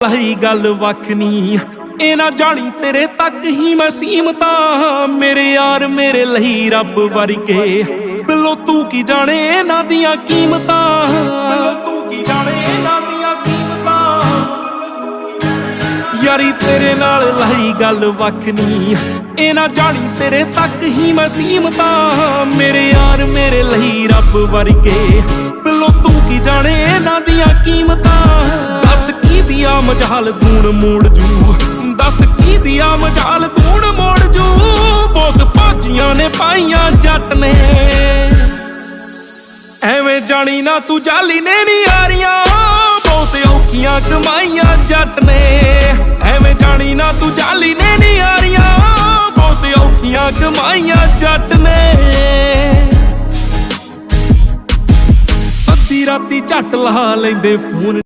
ਲਹੀ ਗੱਲ ਵੱਖ ਨੀ ਇਹ ਨਾ ਜਾਣੀ ਤੇਰੇ ਤੱਕ ਹੀ ਮੈਂ ਸੀਮਤਾ। ਮੇਰੇ ਯਾਰ ਮੇਰੇ ਲਈ ਰੱਬ ਵਰਗੇ ਬਿੱਲੋ ਤੂੰ ਕੀ ਜਾਣੇ ਇਹਨਾਂ ਦੀਆਂ ਕੀਮਤਾਂ। ਬਿੱਲੋ ਤੂੰ ਕੀ ਜਾਣੇ ਇਹਨਾਂ ਦੀਆਂ ਕੀਮਤਾਂ। ਯਾਰੀ ਤੇਰੇ ਨਾਲ ਲਹੀ ਗੱਲ ਵੱਖ ਨੀ ਇਹ ਨਾ ਜਾਣੀ ਤੇਰੇ ਤੱਕ ਹੀ ਮੈਂ ਸੀਮਤਾ। ਮੇਰੇ ਯਾਰ ਮੇਰੇ ਲਈ ਰੱਬ ਵਰਗੇ ਬਿੱਲੋ ਤੂੰ ਕੀ ਜਾਣੇ ਇਹਨਾਂ ਦੀਆਂ ਕੀਮਤਾਂ। ਦੱਸ ਕੀ ਦੀਆਂ ਮਜਾਲ ਦੂਣ ਮੋੜ ਜੂ, ਦੱਸ ਕੀ ਦੀਆਂ ਮਜਾਲ ਦੂਣ ਮੋੜ ਜੂ। ਬਹੁਤ ਭਾਜੀਆਂ ਨੇ ਪਾਈਆਂ ਜੱਟ ਨੇ ਐਵੇਂ ਜਾਣੀ ਨਾ ਤੂੰ ਜਾਲੀ ਨੇ ਨੀ ਯਾਰੀਆਂ। ਬਹੁਤ ਔਖੀਆਂ ਕਮਾਈਆਂ ਜੱਟ ਨੇ ਐਵੇਂ ਜਾਣੀ ਨਾ ਤੂੰ ਜਾਲੀ ਨੇ ਨੀ ਯਾਰੀਆਂ। ਬਹੁਤ ਔਖੀਆਂ ਕਮਾਈਆਂ ਜੱਟ ਨੇ। ਅੱਧੀ ਰਾਤੀ ਝੱਟ ਲਾ ਲੈਂਦੇ ਫੋਨ